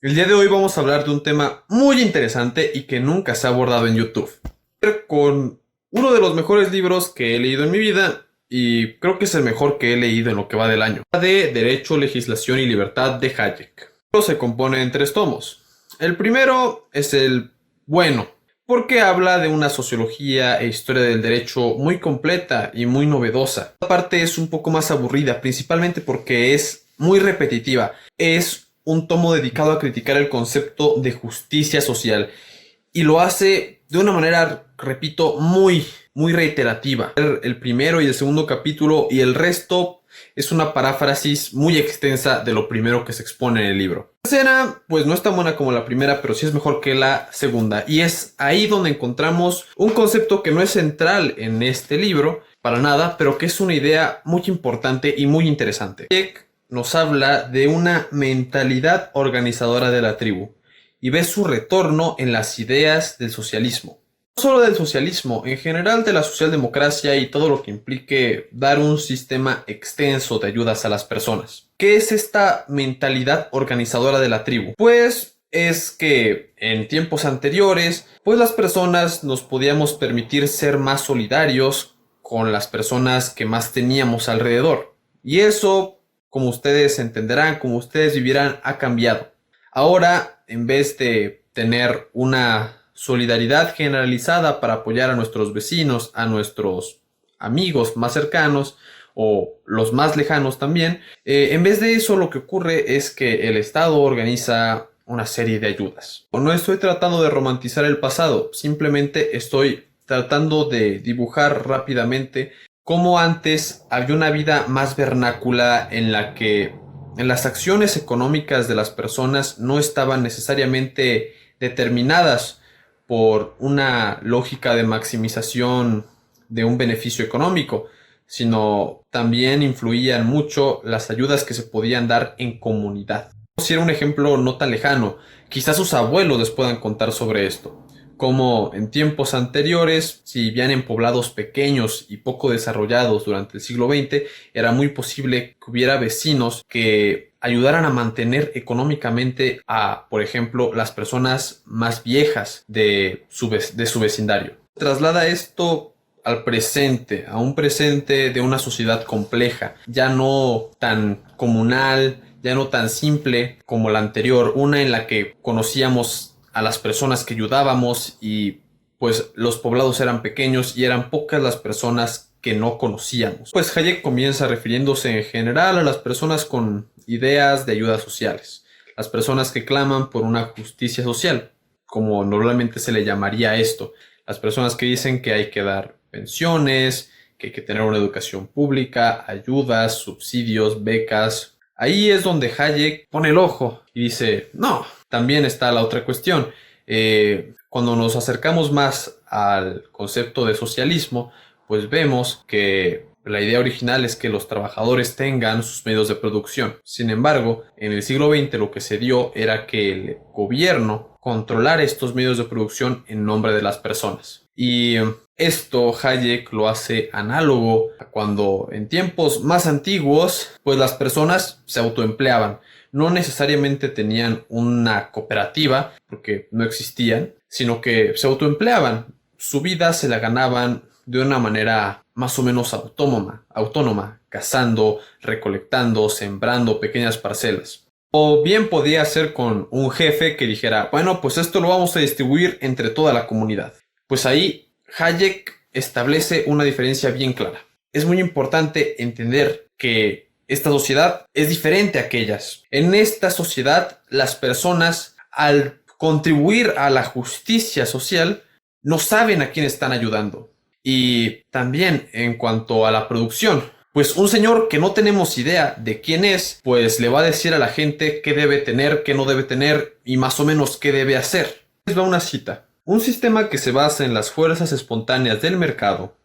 El día de hoy vamos a hablar de un tema muy interesante y que nunca se ha abordado en YouTube. Con uno de los mejores libros que he leído en mi vida y creo que es el mejor que he leído en lo que va del año. De Derecho, Legislación y Libertad de Hayek. Se compone en 3 tomos. El primero es el bueno, porque habla de una sociología e historia del derecho muy completa y muy novedosa. La parte es un poco más aburrida, principalmente porque es muy repetitiva. Es un tomo dedicado a criticar el concepto de justicia social y lo hace de una manera, repito, muy reiterativa. El primero y el segundo capítulo y el resto es una paráfrasis muy extensa de lo primero que se expone en el libro. La escena, pues no es tan buena como la primera, pero sí es mejor que la segunda. Y es ahí donde encontramos un concepto que no es central en este libro, para nada, pero que es una idea muy importante y muy interesante. Hayek nos habla de una mentalidad organizadora de la tribu y ve su retorno en las ideas del socialismo. No solo del socialismo, en general de la socialdemocracia y todo lo que implique dar un sistema extenso de ayudas a las personas. ¿Qué es esta mentalidad organizadora de la tribu? Pues es que en tiempos anteriores, pues las personas nos podíamos permitir ser más solidarios con las personas que más teníamos alrededor. Y eso, como ustedes entenderán, como ustedes vivirán, ha cambiado. Ahora, en vez de tener una solidaridad generalizada para apoyar a nuestros vecinos, a nuestros amigos más cercanos o los más lejanos también, en vez de eso lo que ocurre es que el Estado organiza una serie de ayudas. No estoy tratando de romantizar el pasado, simplemente estoy tratando de dibujar rápidamente cómo antes había una vida más vernácula en la que en las acciones económicas de las personas no estaban necesariamente determinadas por una lógica de maximización de un beneficio económico, sino también influían mucho las ayudas que se podían dar en comunidad. Si era un ejemplo no tan lejano, quizás sus abuelos les puedan contar sobre esto. Como en tiempos anteriores, si vivían en poblados pequeños y poco desarrollados durante el siglo XX, era muy posible que hubiera vecinos que ayudaran a mantener económicamente a, por ejemplo, las personas más viejas de su vecindario. Traslada esto al presente, a un presente de una sociedad compleja, ya no tan comunal, ya no tan simple como la anterior, una en la que conocíamos a las personas que ayudábamos y pues los poblados eran pequeños y eran pocas las personas que no conocíamos. Pues Hayek comienza refiriéndose en general a las personas con ideas de ayudas sociales, las personas que claman por una justicia social, como normalmente se le llamaría a esto, las personas que dicen que hay que dar pensiones, que hay que tener una educación pública, ayudas, subsidios, becas. Ahí es donde Hayek pone el ojo y dice, no, también está la otra cuestión. Cuando nos acercamos más al concepto de socialismo, pues vemos que la idea original es que los trabajadores tengan sus medios de producción. Sin embargo, en el siglo XX lo que se dio era que el gobierno controlara estos medios de producción en nombre de las personas. Y esto Hayek lo hace análogo a cuando en tiempos más antiguos, pues las personas se autoempleaban. No necesariamente tenían una cooperativa, porque no existían, sino que se autoempleaban. Su vida se la ganaban de una manera más o menos autónoma, cazando, recolectando, sembrando pequeñas parcelas. O bien podía ser con un jefe que dijera, bueno, pues esto lo vamos a distribuir entre toda la comunidad. Pues ahí Hayek establece una diferencia bien clara. Es muy importante entender que esta sociedad es diferente a aquellas. En esta sociedad, las personas, al contribuir a la justicia social, no saben a quién están ayudando. Y también en cuanto a la producción, pues un señor que no tenemos idea de quién es, pues le va a decir a la gente qué debe tener, qué no debe tener y más o menos qué debe hacer. Les va una cita. Un sistema que se basa en las fuerzas espontáneas del mercado,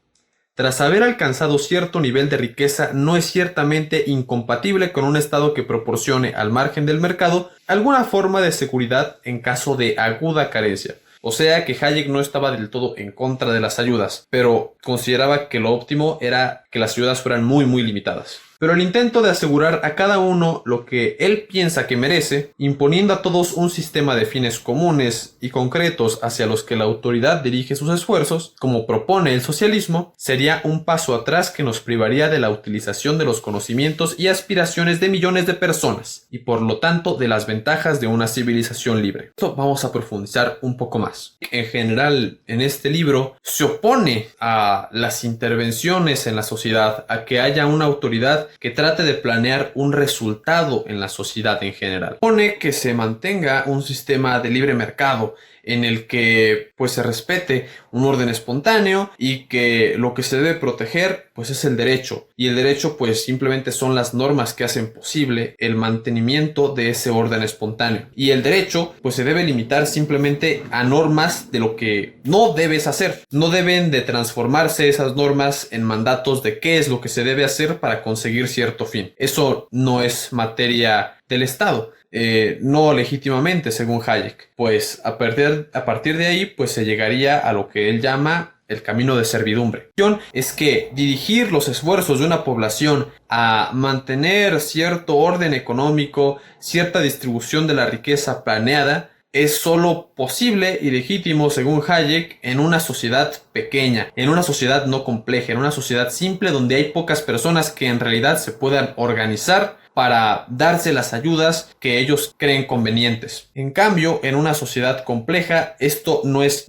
tras haber alcanzado cierto nivel de riqueza, no es ciertamente incompatible con un Estado que proporcione al margen del mercado alguna forma de seguridad en caso de aguda carencia. O sea que Hayek no estaba del todo en contra de las ayudas, pero consideraba que lo óptimo era que las ayudas fueran muy limitadas. pero el intento de asegurar a cada uno lo que él piensa que merece, imponiendo a todos un sistema de fines comunes y concretos hacia los que la autoridad dirige sus esfuerzos, como propone el socialismo, sería un paso atrás que nos privaría de la utilización de los conocimientos y aspiraciones de millones de personas, y por lo tanto de las ventajas de una civilización libre. Esto vamos a profundizar un poco más. En general, en este libro se opone a las intervenciones en la sociedad, a que haya una autoridad que trate de planear un resultado en la sociedad en general. Supone que se mantenga un sistema de libre mercado en el que pues se respete un orden espontáneo y que lo que se debe proteger pues es el derecho, y el derecho pues simplemente son las normas que hacen posible el mantenimiento de ese orden espontáneo, y el derecho pues se debe limitar simplemente a normas de lo que no debes hacer. No deben de transformarse esas normas en mandatos de qué es lo que se debe hacer para conseguir cierto fin. Eso no es materia del Estado. No legítimamente, según Hayek. Pues a partir de ahí pues se llegaría a lo que él llama el camino de servidumbre. La cuestión es que dirigir los esfuerzos de una población a mantener cierto orden económico, cierta distribución de la riqueza planeada, es solo posible y legítimo, según Hayek, en una sociedad pequeña, en una sociedad no compleja, en una sociedad simple donde hay pocas personas que en realidad se puedan organizar para darse las ayudas que ellos creen convenientes. En cambio, en una sociedad compleja, esto no es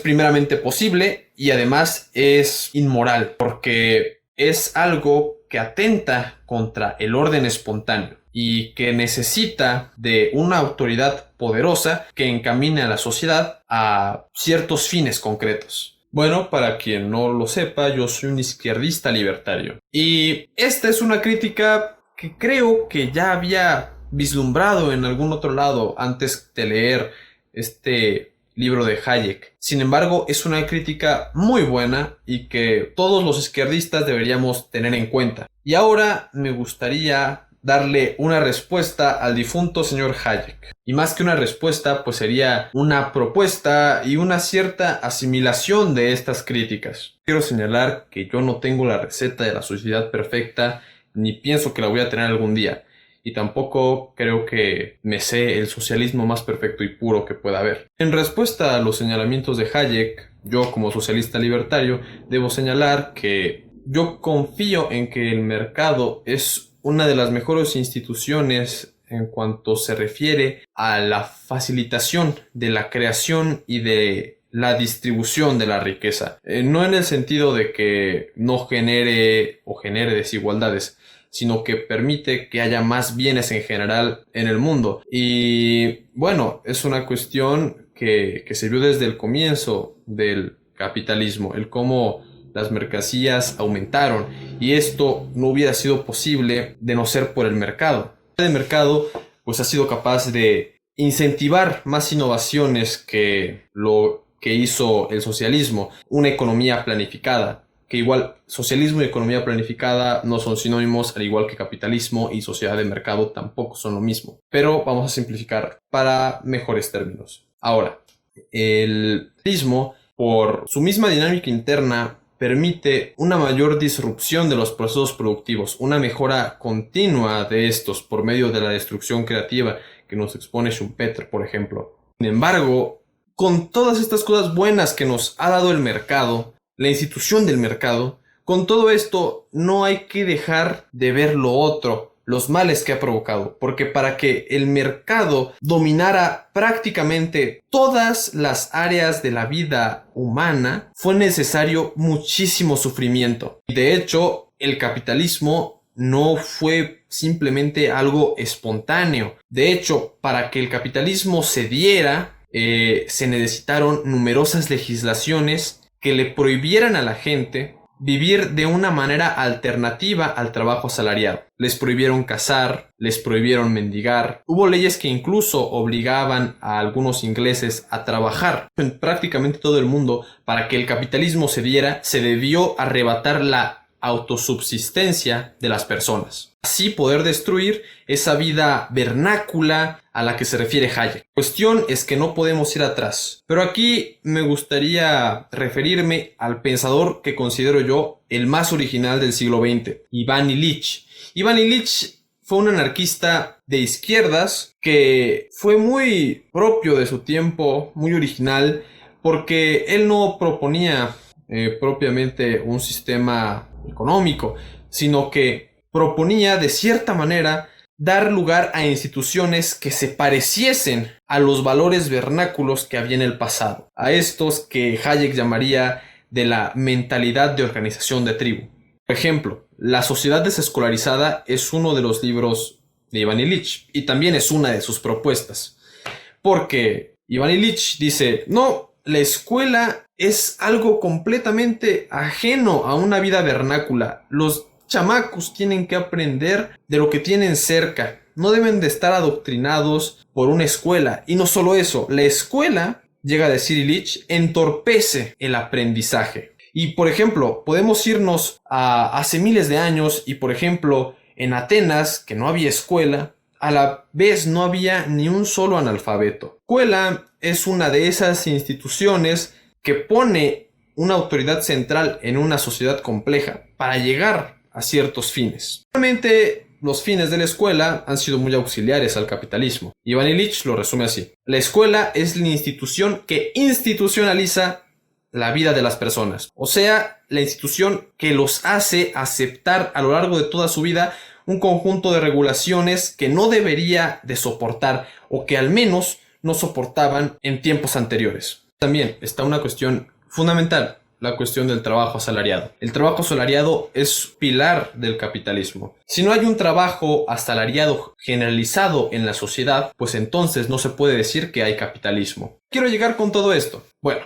primeramente posible, y además es inmoral, porque es algo que atenta contra el orden espontáneo y que necesita de una autoridad poderosa que encamine a la sociedad a ciertos fines concretos. Bueno, para quien no lo sepa, yo soy un izquierdista libertario, y esta es una crítica que creo que ya había vislumbrado en algún otro lado antes de leer este libro de Hayek. Sin embargo, es una crítica muy buena y que todos los izquierdistas deberíamos tener en cuenta. Y ahora me gustaría darle una respuesta al difunto señor Hayek. Y más que una respuesta, pues sería una propuesta y una cierta asimilación de estas críticas. Quiero señalar que yo no tengo la receta de la sociedad perfecta, ni pienso que la voy a tener algún día, y tampoco creo que me sé el socialismo más perfecto y puro que pueda haber. En respuesta a los señalamientos de Hayek, yo como socialista libertario debo señalar que yo confío en que el mercado es una de las mejores instituciones en cuanto se refiere a la facilitación de la creación y de la distribución de la riqueza. No en el sentido de que no genere o genere desigualdades, sino que permite que haya más bienes en general en el mundo. Y bueno, es una cuestión que se vio desde el comienzo del capitalismo, el cómo las mercancías aumentaron, y esto no hubiera sido posible de no ser por el mercado. El mercado pues ha sido capaz de incentivar más innovaciones que lo que hizo el socialismo, una economía planificada, que igual socialismo y economía planificada no son sinónimos, al igual que capitalismo y sociedad de mercado tampoco son lo mismo. Pero vamos a simplificar para mejores términos. Ahora, el capitalismo, por su misma dinámica interna, permite una mayor disrupción de los procesos productivos, una mejora continua de estos por medio de la destrucción creativa que nos expone Schumpeter, por ejemplo. Sin embargo, con todas estas cosas buenas que nos ha dado el mercado, la institución del mercado, con todo esto no hay que dejar de ver lo otro, los males que ha provocado, porque para que el mercado dominara prácticamente todas las áreas de la vida humana fue necesario muchísimo sufrimiento. Y de hecho, el capitalismo no fue simplemente algo espontáneo. De hecho, para que el capitalismo se diera, se necesitaron numerosas legislaciones que le prohibieran a la gente vivir de una manera alternativa al trabajo asalariado. Les prohibieron cazar, les prohibieron mendigar. Hubo leyes que incluso obligaban a algunos ingleses a trabajar. En prácticamente todo el mundo, para que el capitalismo se diera, se debió arrebatar la autosubsistencia de las personas. Así poder destruir esa vida vernácula a la que se refiere Hayek. La cuestión es que no podemos ir atrás. Pero aquí me gustaría referirme al pensador que considero yo el más original del siglo XX, Ivan Illich, Ivan Illich fue un anarquista de izquierdas que fue muy propio de su tiempo, muy original, porque él no proponía propiamente un sistema económico, sino que proponía de cierta manera dar lugar a instituciones que se pareciesen a los valores vernáculos que había en el pasado, a estos que Hayek llamaría de la mentalidad de organización de tribu. Por ejemplo, La sociedad desescolarizada es uno de los libros de Ivan Illich y también es una de sus propuestas, porque Ivan Illich dice, no, la escuela es algo completamente ajeno a una vida vernácula. Los chamacos tienen que aprender de lo que tienen cerca. No deben de estar adoctrinados por una escuela. Y no solo eso, la escuela, llega a decir Illich, entorpece el aprendizaje. Y por ejemplo, podemos irnos a hace miles de años y por ejemplo, en Atenas, que no había escuela, a la vez no había ni un solo analfabeto. La escuela es una de esas instituciones que pone una autoridad central en una sociedad compleja para llegar a ciertos fines. Realmente los fines de la escuela han sido muy auxiliares al capitalismo. Ivan Illich lo resume así. La escuela es la institución que institucionaliza la vida de las personas. O sea, la institución que los hace aceptar a lo largo de toda su vida un conjunto de regulaciones que no debería de soportar o que al menos no soportaban en tiempos anteriores. También está una cuestión fundamental, la cuestión del trabajo asalariado. El trabajo asalariado es pilar del capitalismo. Si no hay un trabajo asalariado generalizado en la sociedad, pues entonces no se puede decir que hay capitalismo. Quiero llegar con todo esto. Bueno,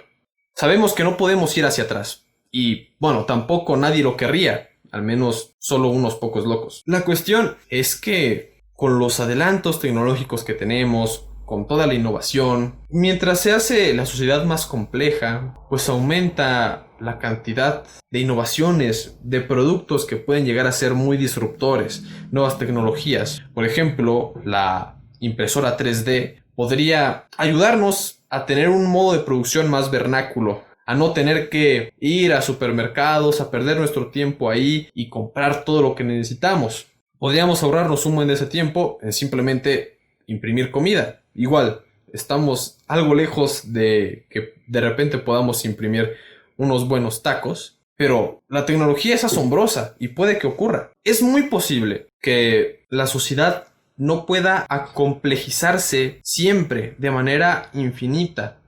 sabemos que no podemos ir hacia atrás. Y bueno, tampoco nadie lo querría. Al menos solo unos pocos locos. La cuestión es que con los adelantos tecnológicos que tenemos, con toda la innovación, mientras se hace la sociedad más compleja, pues aumenta la cantidad de innovaciones, de productos que pueden llegar a ser muy disruptores, nuevas tecnologías. Por ejemplo, la impresora 3D podría ayudarnos a tener un modo de producción más vernáculo, a no tener que ir a supermercados, a perder nuestro tiempo ahí y comprar todo lo que necesitamos. Podríamos ahorrarnos un buen de ese tiempo en simplemente imprimir comida. Igual, estamos algo lejos de que de repente podamos imprimir unos buenos tacos, pero la tecnología es asombrosa y puede que ocurra. Es muy posible que la sociedad no pueda acomplejizarse siempre de manera infinita.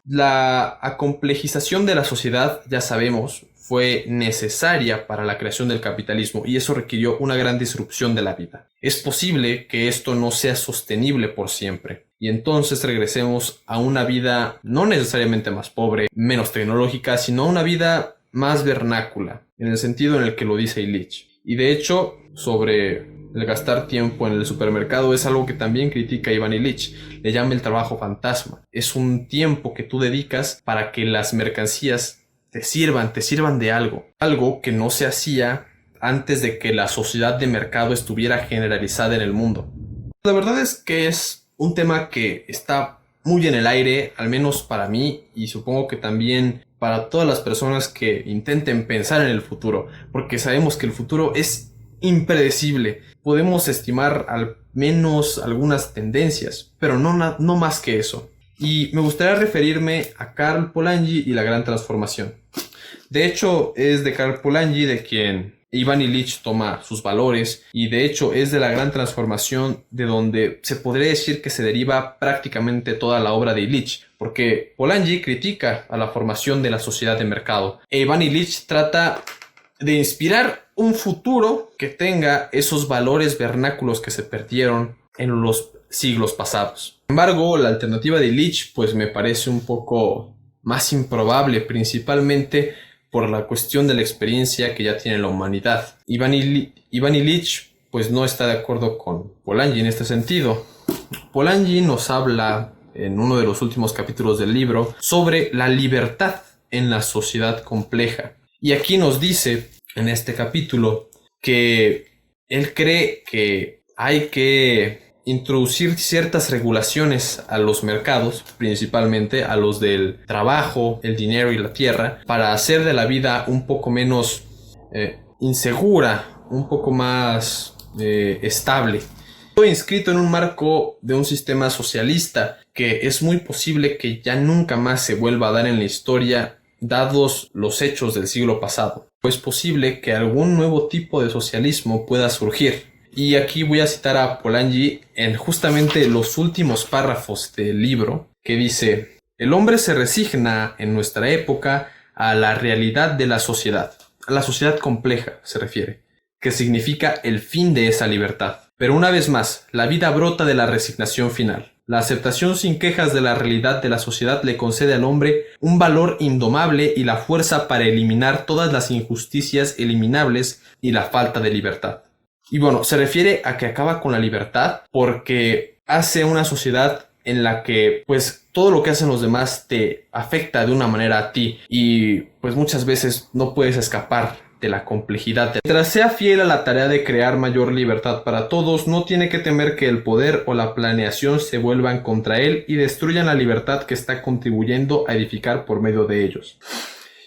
La acomplejización de la sociedad, ya sabemos, fue necesaria para la creación del capitalismo y eso requirió una gran disrupción de la vida. Es posible que esto no sea sostenible por siempre y entonces regresemos a una vida no necesariamente más pobre, menos tecnológica, sino a una vida más vernácula, en el sentido en el que lo dice Illich. Y de hecho, sobre el gastar tiempo en el supermercado es algo que también critica Ivan Illich. Le llama el trabajo fantasma. Es un tiempo que tú dedicas para que las mercancías te sirvan de algo. Algo que no se hacía antes de que la sociedad de mercado estuviera generalizada en el mundo. La verdad es que es un tema que está muy en el aire, al menos para mí, y supongo que también para todas las personas que intenten pensar en el futuro, porque sabemos que el futuro es impredecible. Podemos estimar al menos algunas tendencias, pero no más que eso. Y me gustaría referirme a Karl Polanyi y la gran transformación. De hecho, es de Karl Polanyi de quien Ivan Illich toma sus valores y de hecho es de la gran transformación de donde se podría decir que se deriva prácticamente toda la obra de Illich, porque Polanyi critica a la formación de la sociedad de mercado e Ivan Illich trata de inspirar un futuro que tenga esos valores vernáculos que se perdieron en los siglos pasados. Sin embargo, la alternativa de Illich pues me parece un poco más improbable, principalmente por la cuestión de la experiencia que ya tiene la humanidad. Ivan Illich pues no está de acuerdo con Polanyi en este sentido. Polanyi nos habla en uno de los últimos capítulos del libro sobre la libertad en la sociedad compleja. Y aquí nos dice en este capítulo que él cree que hay que introducir ciertas regulaciones a los mercados, principalmente a los del trabajo, el dinero y la tierra, para hacer de la vida un poco menos insegura un poco más estable. Estoy inscrito en un marco de un sistema socialista que es muy posible que ya nunca más se vuelva a dar en la historia, dados los hechos del siglo pasado. Es posible que algún nuevo tipo de socialismo pueda surgir. Y aquí voy a citar a Polanyi en justamente los últimos párrafos del libro, que dice: el hombre se resigna en nuestra época a la realidad de la sociedad, a la sociedad compleja se refiere, que significa el fin de esa libertad. Pero una vez más, la vida brota de la resignación final. La aceptación sin quejas de la realidad de la sociedad le concede al hombre un valor indomable y la fuerza para eliminar todas las injusticias eliminables y la falta de libertad. Y bueno, se refiere a que acaba con la libertad porque hace una sociedad en la que pues todo lo que hacen los demás te afecta de una manera a ti y pues muchas veces no puedes escapar de la complejidad. Mientras sea fiel a la tarea de crear mayor libertad para todos, no tiene que temer que el poder o la planeación se vuelvan contra él y destruyan la libertad que está contribuyendo a edificar por medio de ellos.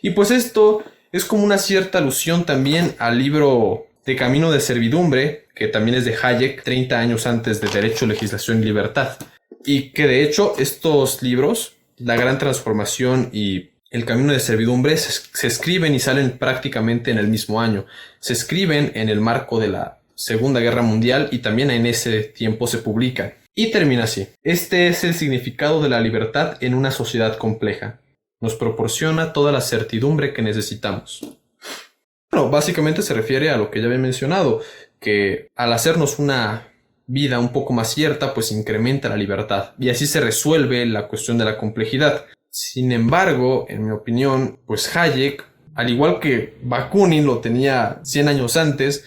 Y pues esto es como una cierta alusión también al libro de Camino de Servidumbre, que también es de Hayek, 30 años antes de Derecho, Legislación y Libertad. Y que de hecho estos libros, La Gran Transformación y El Camino de Servidumbre, se escriben y salen prácticamente en el mismo año. Se escriben en el marco de la Segunda Guerra Mundial y también en ese tiempo se publican. Y termina así: este es el significado de la libertad en una sociedad compleja. Nos proporciona toda la certidumbre que necesitamos. Bueno, básicamente se refiere a lo que ya había mencionado, que al hacernos una vida un poco más cierta, pues incrementa la libertad y así se resuelve la cuestión de la complejidad. Sin embargo, en mi opinión, pues Hayek, al igual que Bakunin lo tenía 100 años antes,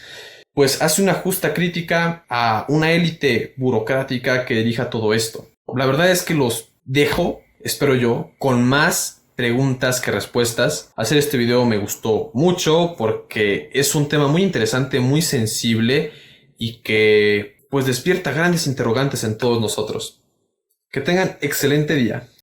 pues hace una justa crítica a una élite burocrática que dirija todo esto. La verdad es que los dejo, espero yo, con más preguntas que respuestas. Hacer este video me gustó mucho porque es un tema muy interesante, muy sensible y que pues despierta grandes interrogantes en todos nosotros. Que tengan excelente día.